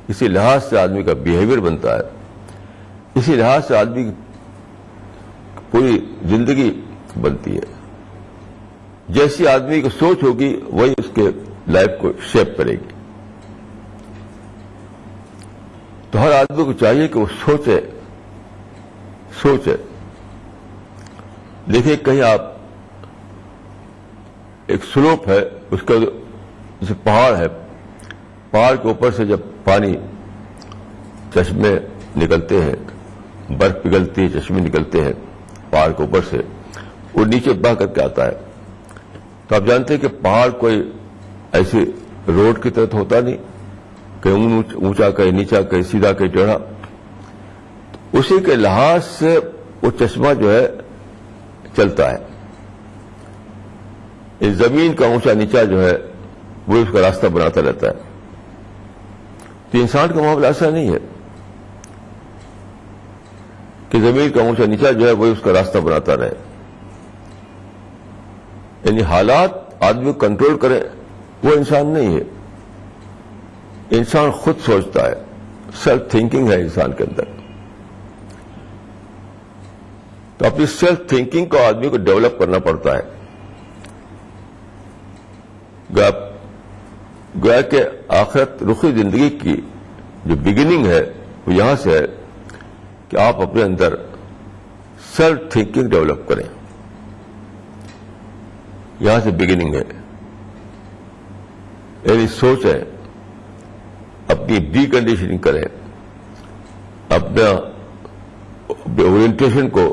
اسی لحاظ سے آدمی کا بیہیویئر بنتا ہے, اسی لحاظ سے آدمی کی پوری زندگی بنتی ہے. جیسی آدمی کی سوچ ہوگی وہی اس کے لائف کو شیپ کرے گی. تو ہر آدمی کو چاہیے کہ وہ سوچے. دیکھیے کہیں آپ ایک سلوپ ہے, اس کا جیسے پہاڑ ہے, پہاڑ کے اوپر سے جب پانی چشمے نکلتے ہیں, برف پگھلتی ہے, چشمے نکلتے ہیں پہاڑ کے اوپر سے, وہ نیچے بہہ کر کے آتا ہے. تو آپ جانتے ہیں کہ پہاڑ کوئی ایسی روڈ کی طرح ہوتا نہیں, کہیں اونچا کہیں نیچا کہیں سیدھا کہیں ٹیڑھا. اسی کے لحاظ سے وہ چشمہ جو ہے چلتا ہے. اس زمین کا اونچا نیچا جو ہے وہ اس کا راستہ بناتا رہتا ہے. تو انسان کا معاملہ ایسا نہیں ہے کہ زمین کا اونچا نیچا جو ہے وہ اس کا راستہ بناتا رہے. یعنی حالات آدمی کو کنٹرول کرے وہ انسان نہیں ہے. انسان خود سوچتا ہے, سیلف تھنکنگ ہے انسان کے اندر. تو اپنی سیلف تھنکنگ کو آدمی کو ڈیولپ کرنا پڑتا ہے. گویا کہ آخرت رخی زندگی کی جو بگننگ ہے وہ یہاں سے ہے کہ آپ اپنے اندر سیلف تھنکنگ ڈیولپ کریں. یہاں سے بگننگ ہے. یعنی سوچیں, اپنی ڈی کنڈیشننگ کریں, اپنا اورینٹیشن کو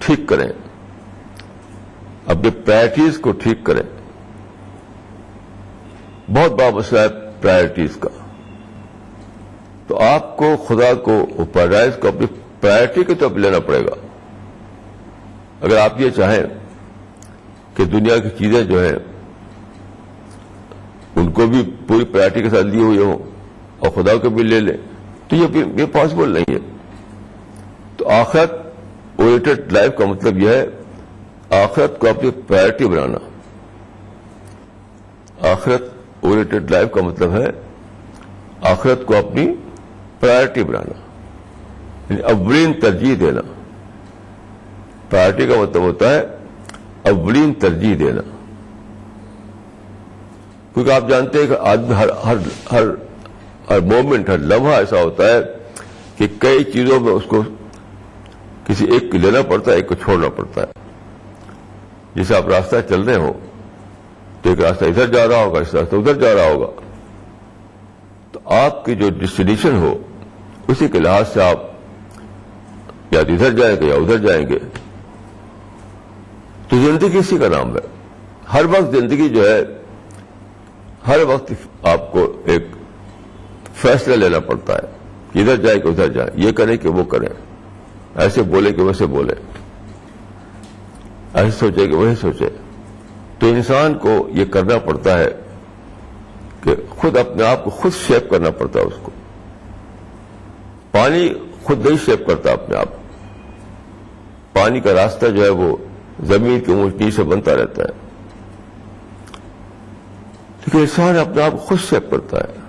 ٹھیک کریں, اپنے پرائرٹیز کو ٹھیک کریں. بہت بڑا مسئلہ ہے پرائرٹیز کا. تو آپ کو خدا کو پیراڈائز کو اپنی پرائرٹی کے طور پہ لینا پڑے گا. اگر آپ یہ چاہیں کہ دنیا کی چیزیں جو ہیں ان کو بھی پوری پرائرٹی کے ساتھ لیے ہوئے ہوں اور خدا کو بھی لے لیں, تو یہ پاسبل نہیں ہے. تو آخرت اورینٹڈ لائف کا مطلب یہ ہے آخرت کو اپنی پرائرٹی بنانا. آخرت اورینٹڈ لائف کا مطلب ہے آخرت کو اپنی پرائرٹی بنانا, یعنی اولین ترجیح دینا. پرائرٹی کا مطلب ہوتا ہے اولین ترجیح دینا. کیونکہ آپ جانتے ہیں کہ آدمی ہر مومنٹ, ہر لمحہ ایسا ہوتا ہے کہ کئی چیزوں میں اس کو کسی ایک کو لینا پڑتا ہے, ایک کو چھوڑنا پڑتا ہے. جیسے آپ راستہ چل رہے ہو تو ایک راستہ ادھر جا رہا ہوگا, اس راستہ ادھر جا رہا ہوگا. تو آپ کی جو ڈیسٹینیشن ہو اسی کے لحاظ سے آپ یا تو ادھر جائیں گے یا ادھر جائیں گے. تو زندگی اسی کا نام ہے. ہر وقت زندگی جو ہے, ہر وقت آپ کو ایک فیصلہ لینا پڑتا ہے کہ ادھر جائیں کہ ادھر جائیں, یہ کریں کہ وہ کریں, ایسے بولے کہ ویسے بولے, ایسے سوچے کہ وہی سوچے. تو انسان کو یہ کرنا پڑتا ہے کہ خود اپنے آپ کو خود شیپ کرنا پڑتا ہے. اس کو پانی خود نہیں شیپ کرتا اپنے آپ. پانی کا راستہ جو ہے وہ زمین کی اونچ نیچ سے بنتا رہتا ہے, لیکن انسان اپنے آپ کو خود شیپ کرتا ہے.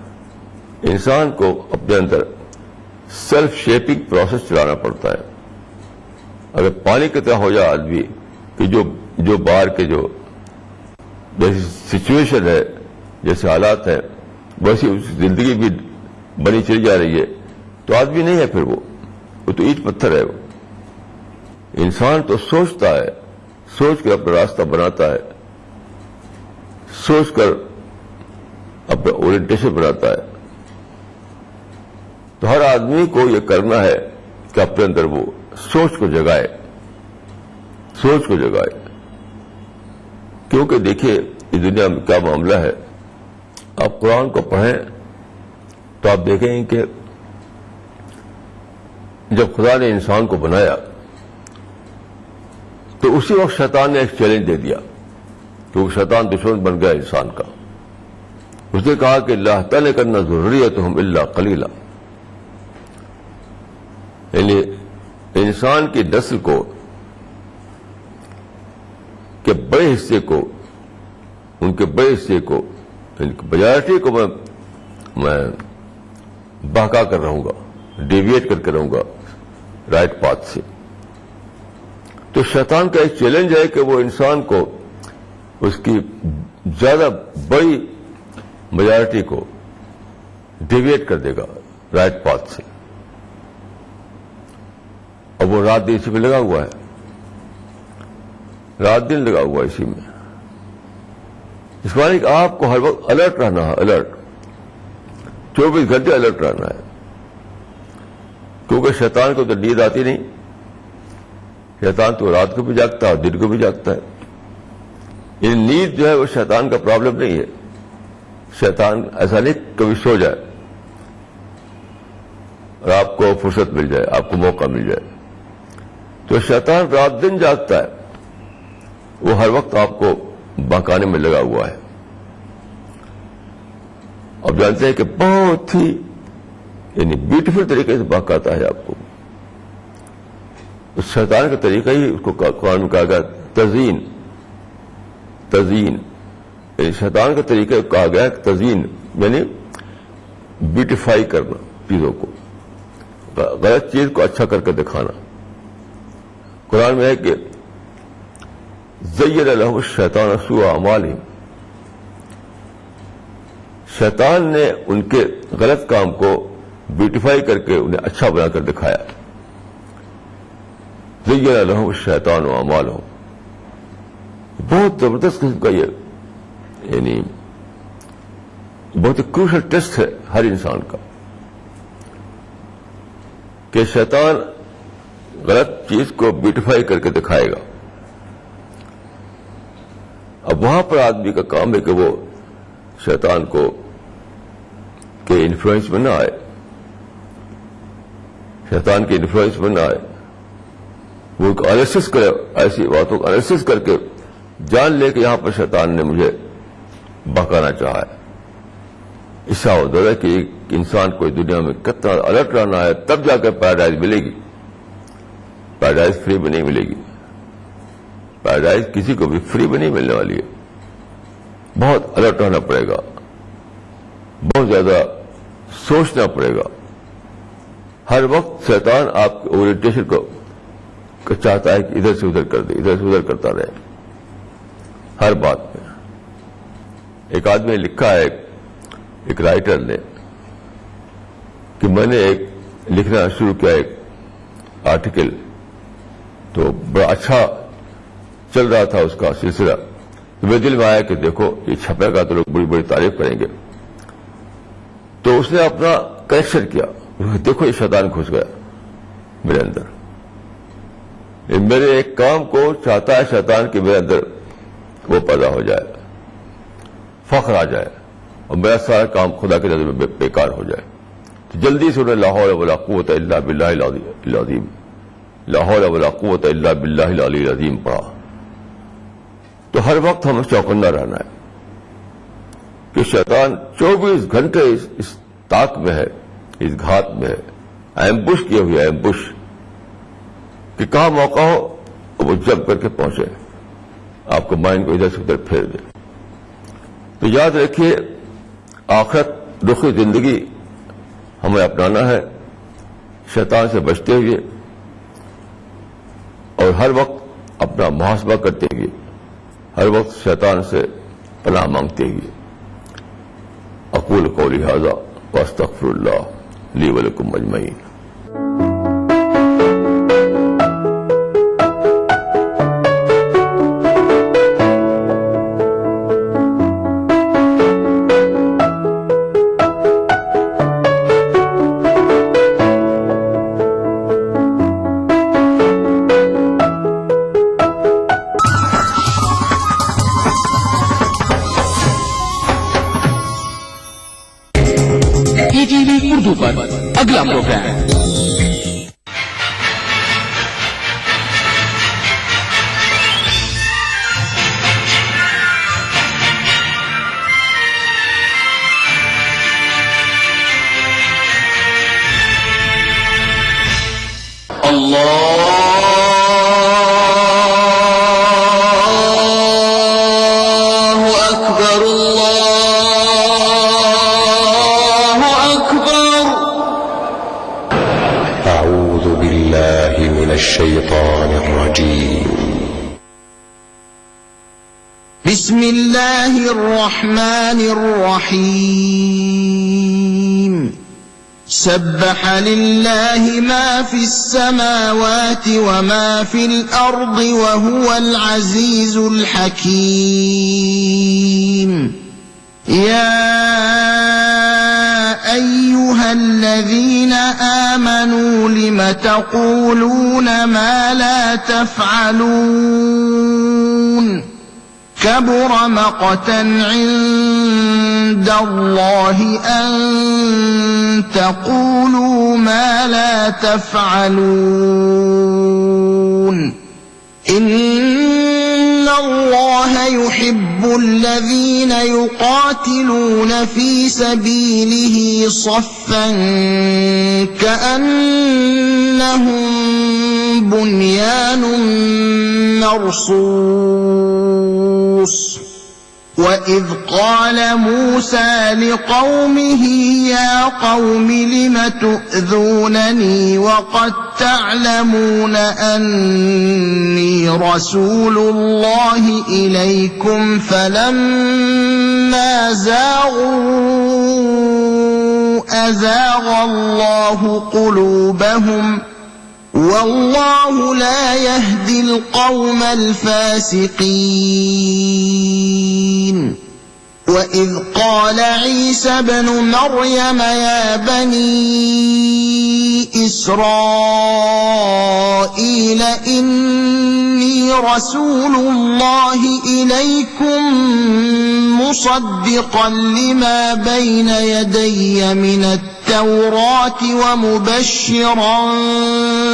انسان کو اپنے اندر سیلف شیپنگ پروسیس چلانا پڑتا ہے. اگر پانی کی طرح ہو جائے آدمی کہ جو باہر کے جو جیسی سچویشن ہے, جیسے حالات ہیں ویسی زندگی بھی بنی چلی جا رہی ہے, تو آدمی نہیں ہے پھر وہ تو اینٹ پتھر ہے. وہ انسان تو سوچتا ہے, سوچ کر اپنا راستہ بناتا ہے, سوچ کر اپنا اورینٹیشن بناتا ہے. تو ہر آدمی کو یہ کرنا ہے کہ اپنے اندر وہ سوچ کو جگائے, سوچ کو جگائے. کیونکہ دیکھیے اس دنیا میں کیا معاملہ ہے. آپ قرآن کو پڑھیں تو آپ دیکھیں گے کہ جب خدا نے انسان کو بنایا تو اسی وقت شیطان نے ایک چیلنج دے دیا, کیونکہ شیطان دشمن بن گیا انسان کا. اس نے کہا کہ لا تلکنّ ذریتہم الا قلیلا, یعنی انسان کی نسل کو کے بڑے حصے کو, ان کے بڑے حصے کو, میجارٹی کو میں بہکا کر رہوں گا، ڈیویٹ کر کے رہوں گا رائٹ پاتھ سے. تو شیطان کا ایک چیلنج ہے کہ وہ انسان کو اس کی زیادہ بڑی میجارٹی کو ڈیویٹ کر دے گا رائٹ پاتھ سے. اور وہ رات دن اسی میں لگا ہوا ہے، رات دن لگا ہوا ہے اسی میں. اس معنی کہ آپ کو ہر وقت الرٹ رہنا ہے، الرٹ 24 گھنٹے الرٹ رہنا ہے. کیونکہ شیطان کو تو نیند آتی نہیں، شیطان تو رات کو بھی جاگتا ہے اور دن کو بھی جاگتا ہے. یہ نیند جو ہے وہ شیطان کا پرابلم نہیں ہے. شیطان ایسا نہیں کبھی سو جائے اور آپ کو فرصت مل جائے، آپ کو موقع مل جائے. تو شیطان رات دن جاگتا ہے، وہ ہر وقت آپ کو بہکانے میں لگا ہوا ہے. اب جانتے ہیں کہ بہت ہی یعنی بیوٹیفل طریقے سے بہکاتا ہے آپ کو. اس شیطان کا طریقہ ہی اس کو قرآن میں کہا گیا تزیین. تزیین یعنی شیطان کا طریقہ کہا گیا تزیین یعنی بیوٹیفائی کرنا چیزوں کو، غلط چیز کو اچھا کر کے دکھانا. قرآن میں ہے کہ زین لهم الشیطان سوء اعمالهم، شیطان نے ان کے غلط کام کو بیوٹیفائی کر کے انہیں اچھا بنا کر دکھایا. زین لهم الشیطان اعمالهم، بہت زبردست قسم کا یہ یعنی بہت کروشل ٹیسٹ ہے ہر انسان کا کہ شیطان غلط چیز کو بیوٹیفائی کر کے دکھائے گا. اب وہاں پر آدمی کا کام ہے کہ وہ شیطان کو کے انفلوئنس میں نہ آئے، شیطان کے انفلوئنس میں نہ آئے. وہ انالیسس کرے، ایسی باتوں کو انالیسس کر کے جان لے کہ یہاں پر شیطان نے مجھے بہکانا چاہا ہے. اس کا ہوتا ہے کہ ایک انسان کو دنیا میں کتنا الرٹ رہنا ہے، تب جا کر پیراڈائز ملے گی. پیراڈائز فری میں نہیں ملے گی. پیراڈائز کسی کو بھی فری میں نہیں ملنے والی ہے. بہت الرٹ رہنا پڑے گا، بہت زیادہ سوچنا پڑے گا. ہر وقت شیطان آپ کے اورینٹیشن کو چاہتا ہے کہ ادھر سے ادھر کر دے، ادھر سے ادھر کرتا رہے ہر بات میں. ایک آدمی نے لکھا ہے، ایک رائٹر نے، کہ میں نے ایک لکھنا شروع کیا ایک آرٹیکل، تو بڑا اچھا چل رہا تھا اس کا سلسلہ. تو میرے دل میں آیا کہ دیکھو یہ چھپے گا تو لوگ بڑی بڑی تعریف کریں گے. تو اس نے اپنا کریکشن کیا، دیکھو یہ شیطان گھس گیا میرے اندر. میرے ایک کام کو چاہتا ہے شیطان کہ میرے اندر وہ پیدا ہو جائے، فخر آ جائے، اور میرا سارا کام خدا کی نظر میں بیکار ہو جائے. تو جلدی سے انہیں لا حول ولا قوت الا باللہ العظیم، لا حول ولا قوت الا باللہ العلی العظیم پڑھا. تو ہر وقت ہمیں چوکنا رہنا ہے کہ شیطان 24 گھنٹے اس طاق میں ہے، اس گھات میں ہے، ایمبوش کیے ہوئے ایمبوش، کہ کہاں موقع ہو وہ جب کر کے پہنچے، آپ کو مائنڈ کو ادھر سے ادھر پھیر دے. تو یاد رکھیے آخرت رخی زندگی ہمیں اپنانا ہے شیطان سے بچتے ہوئے، اور ہر وقت اپنا محاسبہ کرتے ہوئے، ہر وقت شیطان سے پناہ مانگتے ہوئے. اقول قولی ھذا واستغفر اللہ لی ولکم اجمعین. اردو پر اگلا پروگرام اللہ اکبر اللہ اکبر الشيطان الرجيم. بسم الله الرحمن الرحيم. سبح لله ما في السماوات وما في الأرض وهو العزيز الحكيم. يا أيها الذين آمنوا لم تقولون ما لا تفعلون؟ كبر مقتا عند الله أن تقولوا ما لا تفعلون. إن الله يحب الذين يقاتلون في سبيله صفا كأنهم بنيان مرصوص. وإذ قال موسى لقومه يا قوم لم تؤذونني وقد تعلمون أني رسول الله إليكم فلما زاغوا أزاغ الله قلوبهم والله لا يهدي القوم الفاسقين. وإذ قال عيسى ابن مريم يا بني إسرائيل إني رسول الله إليكم مصدقا لما بين يدي من التوراة ومبشرا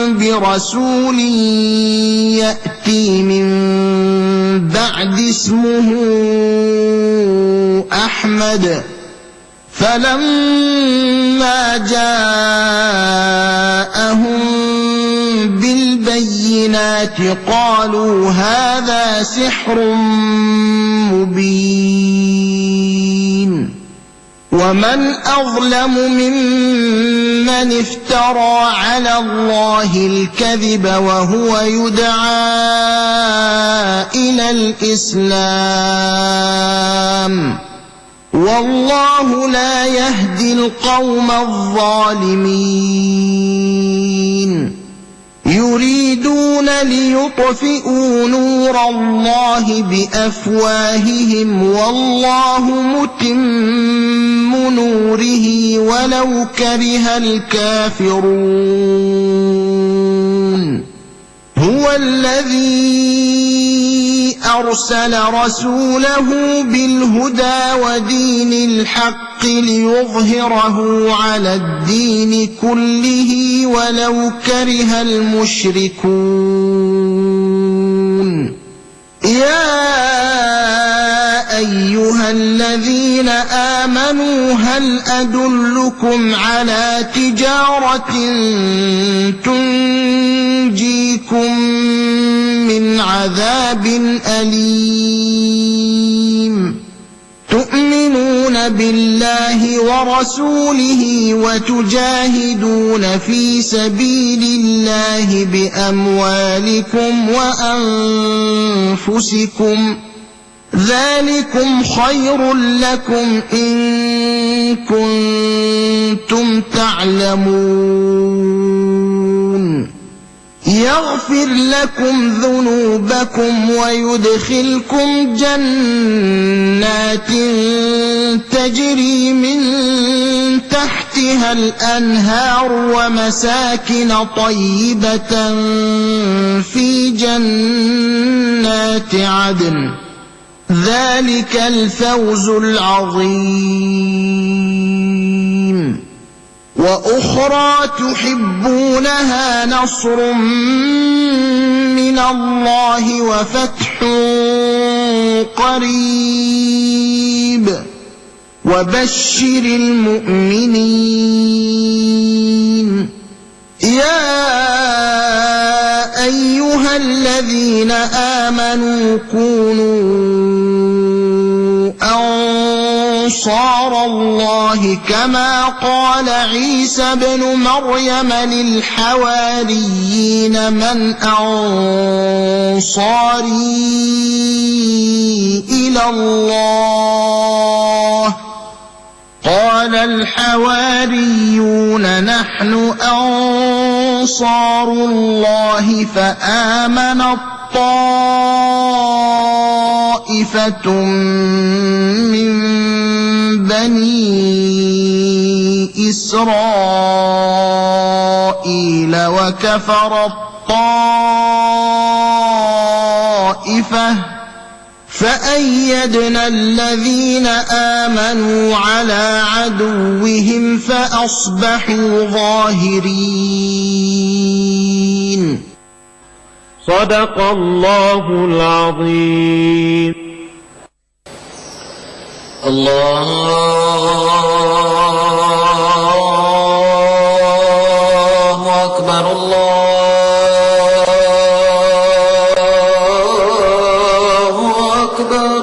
برسول يأتي من بعد اسمه أحمد. فلما جاءهم بالبينات قالوا هذا سحر مبين. ومن أظلم ممن افترى على الله الكذب وهو يدعى إلى الإسلام والله لا يهدي القوم الظالمين. يريدون ليطفئوا نور الله بأفواههم والله متم نوره ولو كره الكافرون. هو الذي أرسل رسوله بالهدى ودين الحق ليظهره على الدين كله ولو كره المشركون. يا أيها الذين آمنوا هل أدلكم على تجارة تنجيكم من عذاب أليم؟ تؤمنون بالله ورسوله وتجاهدون في سبيل الله بأموالكم وأنفسكم ذلكم خير لكم إن كنتم تعلمون. يغفر لكم ذنوبكم ويدخلكم جنات تجري من تحتها الأنهار ومساكن طيبة في جنات عدن ذلك الفوز العظيم. وأخرى تحبونها نصر من الله وفتح قريب وبشر المؤمنين. يا أيها الذين آمنوا كونوا أنصار الله كما قال عيسى ابن مريم للحواريين من أنصاري إلى الله قال الحواريون نحن أنصار الله فآمنت طائفة من بني إسرائيل وكفرت طائفة فأيدنا الذين آمنوا على عدوهم فأصبحوا ظاهرين. صدق الله العظيم. الله أكبر الله أكبر.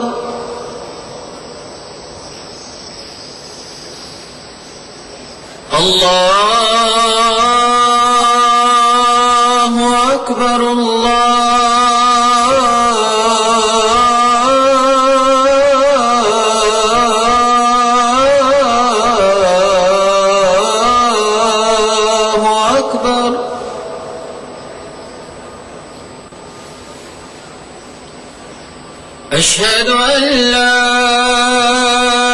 الله أكبر الله أكبر. أشهد أن لا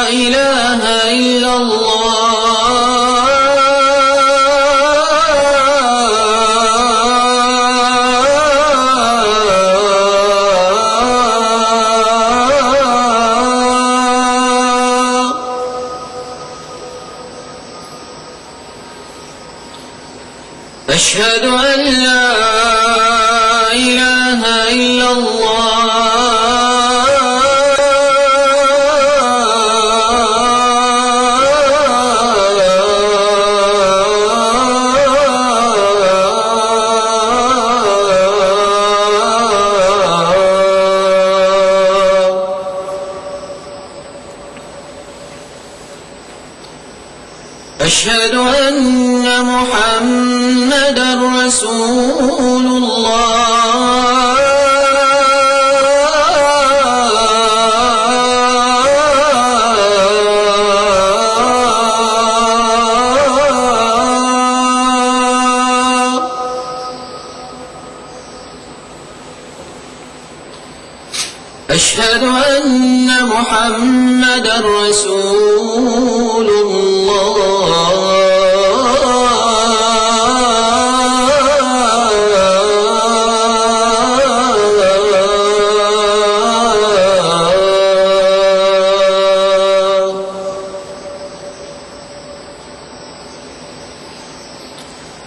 إله إلا أشهد أن لا إله إلا أشهد أن محمدا رسول الله. أشهد أن محمدا رسول الله.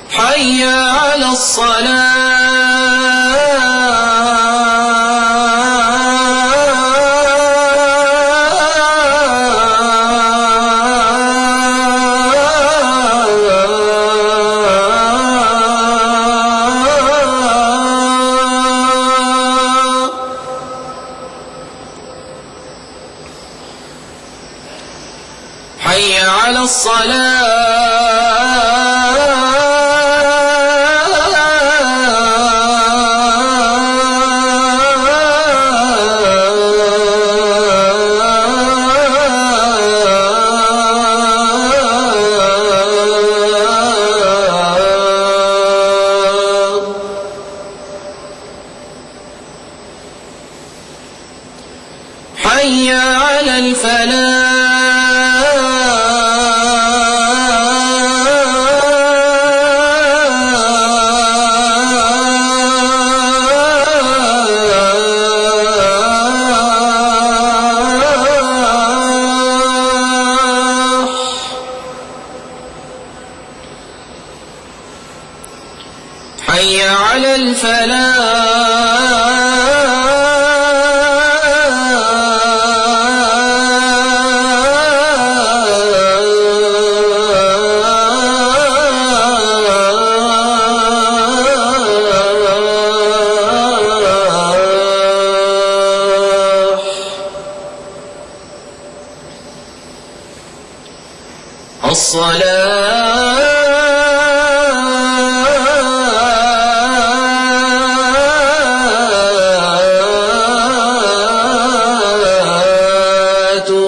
حي على الصلاة. حي على الصلاة. حي على الفلاح. حي على الفلاح. الصلاة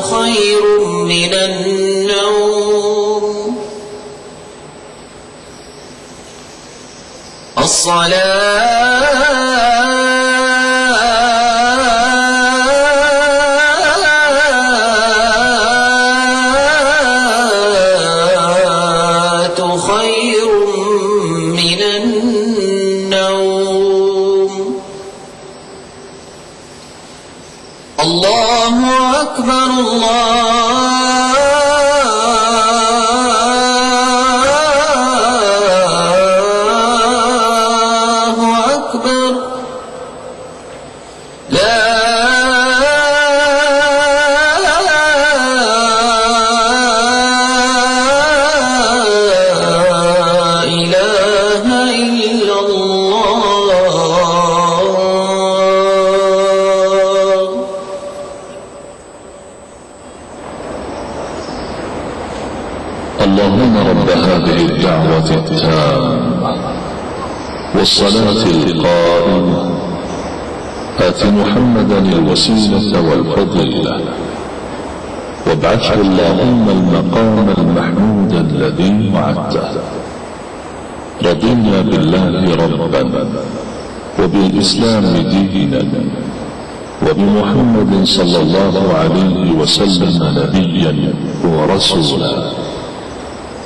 خير من النوم الصلاة خير من النوم الله أكبر الله أكبر لا إله إلا الله اللهم رب هذه الدعوة التامة والصلاة القائمة آت محمدا الوسيلة والفضيلة وابعثه اللهم المقام المحمود الذي وعدته. رضينا بالله ربا وبالإسلام دينا وبمحمد صلى الله عليه وسلم نبيا ورسولا.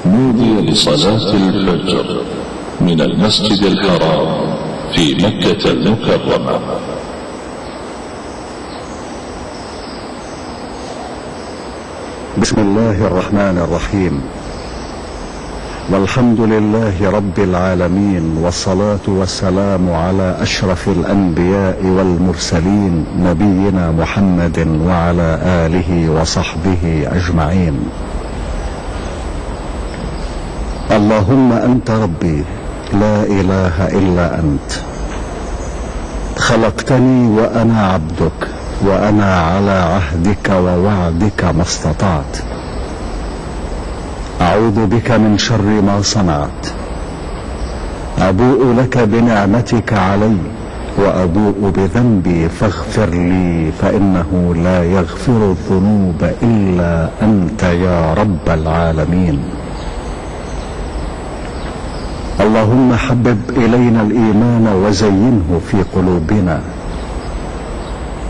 نودي لصلاة الفجر من المسجد الحرام في مكة المكرمة. بسم الله الرحمن الرحيم، والحمد لله رب العالمين، والصلاة والسلام على أشرف الأنبياء والمرسلين نبينا محمد وعلى آله وصحبه أجمعين. اللهم أنت ربي لا إله إلا أنت، خلقتني وأنا عبدك، وأنا على عهدك ووعدك ما استطعت. أعوذ بك من شر ما صنعت، أبوء لك بنعمتك علي وأبوء بذنبي فاغفر لي، فإنه لا يغفر الذنوب إلا أنت يا رب العالمين. اللهم حبب إلينا الإيمان وزينه في قلوبنا،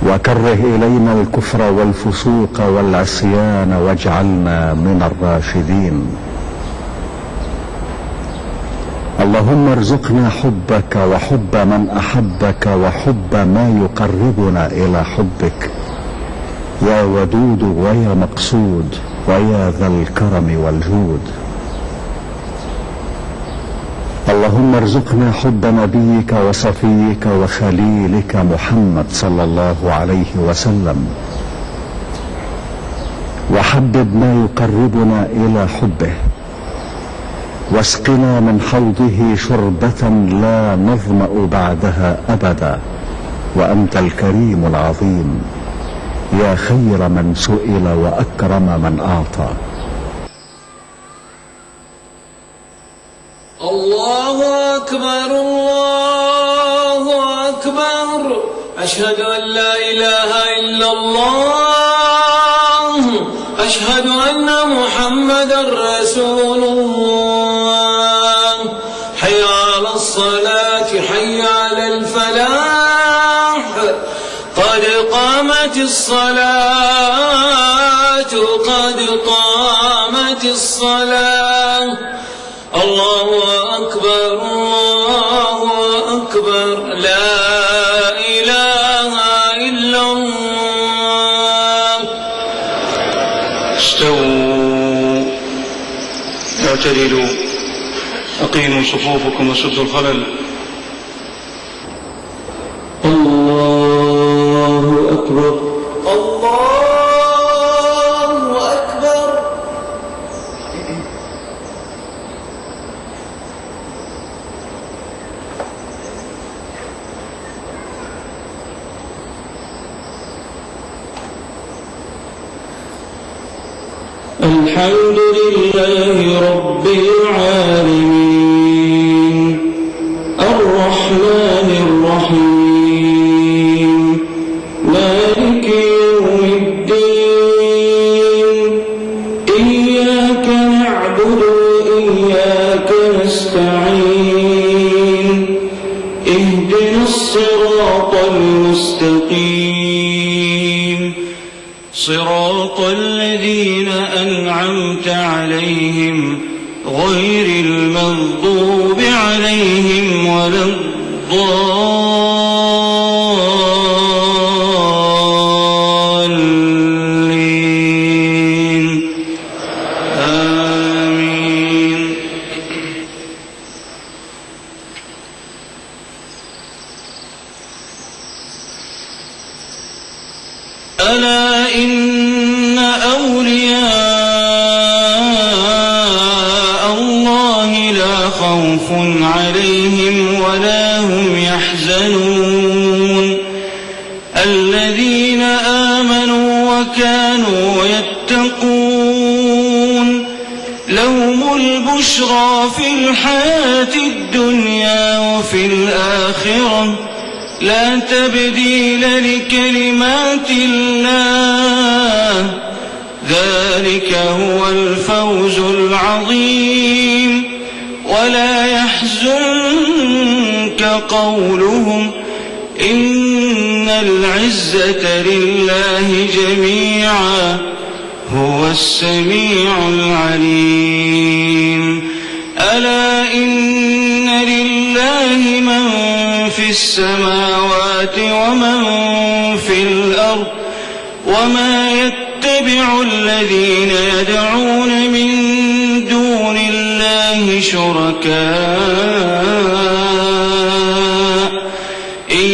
وكره إلينا الكفر والفسوق والعصيان واجعلنا من الراشدين. اللهم ارزقنا حبك وحب من أحبك وحب ما يقربنا إلى حبك يا ودود ويا مقصود ويا ذا الكرم والجود. اللهم ارزقنا حب نبيك وصفيك وخليلك محمد صلى الله عليه وسلم، وحبب ما يقربنا إلى حبه، واسقنا من حوضه شربة لا نظمأ بعدها أبدا، وأنت الكريم العظيم يا خير من سئل وأكرم من أعطى. الله أكبر الله أكبر أشهد أن لا إله إلا الله أشهد أن محمدا رسول الله حي على الصلاة حي على الفلاح قد قامت الصلاة قد قامت الصلاة الله أكبر الله أكبر لا إله إلا الله. استووا اعتدلوا أقيموا صفوفكم وسدوا الخلل. الله أكبر الله أكبر. الحمد لله صراط الذين أنعمت عليهم غير المغضوب عليهم ولا الضالين آمين. ألا إن أولياء الله لا خوف عليهم ولا هم يحزنون الذين آمنوا وكانوا يتقون لهم البشرى في الحياة الدنيا وفي الآخرة لا تبديل لكلمات الله ذلك هو الفوز العظيم. ولا يحزنك قولهم إن العزة لله جميعا هو السميع العليم. ألا إن لله من في السماوات ومن في الأرض وما يتبع الذين يدعون من دون الله شركاء إن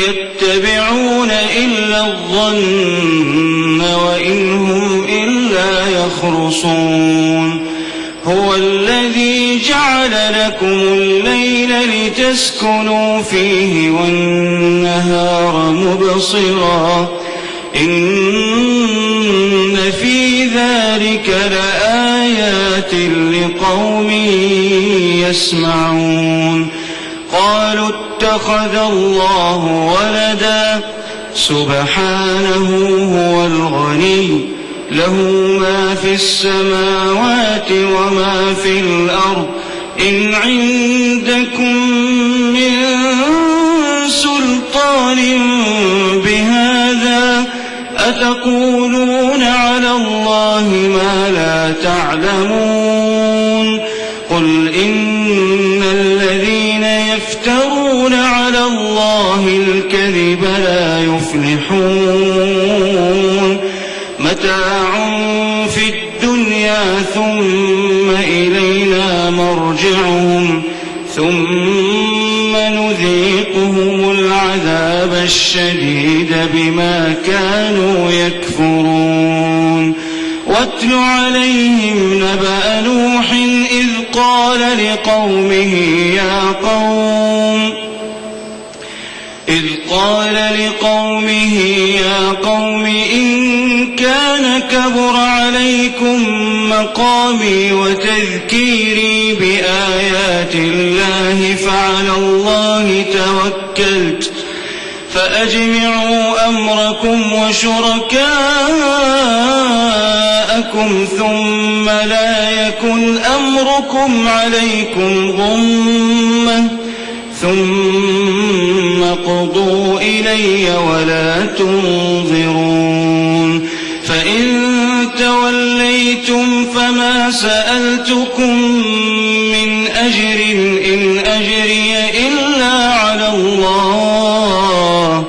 يتبعون إلا الظن وإن هم إلا يخرصون. هو الذي جعل لكم الليل لتسكنوا فيه والنهار مبصرا إن في ذلك لآيات لقوم يسمعون. قالوا اتخذ الله ولدا سبحانه هو الغني له ما في السماوات وما في الأرض إن عندكم من سلطان بهذا أتقولون على الله ما لا تعلمون. قل إن الذين يفترون على الله الكذب لا يفلحون. متاع في الدنيا ثم إلينا مرجعهم ثم نذيقهم العذاب الشديد بما كانوا يكفرون. واتل عليهم نبأ نوح إذ قال لقومه يا قوم إن كان كبر عليكم مقامي وتذكيري بآيات الله فعلى الله توكلت فأجمعوا أمركم وشركاءكم ثم لا يكن أمركم عليكم غمة ثم قضوا إلي ولا تنظرون. فإن توليتم فما سألتكم من أجر إن أجري إلا على الله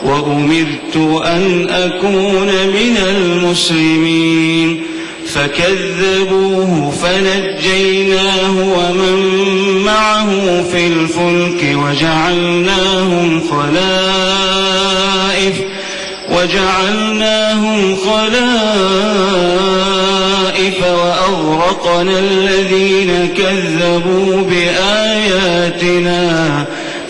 وأمرت أن أكون من المسلمين. فكذبوه فنجيناه ومن معه في الفلك وجعلناهم خلائف وأغرقنا الذين كذبوا بآياتنا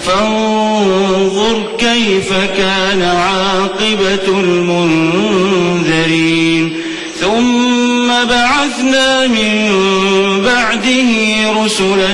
فانظر كيف كان عاقبة المنذرين. ثم بعثنا من بعده رسلا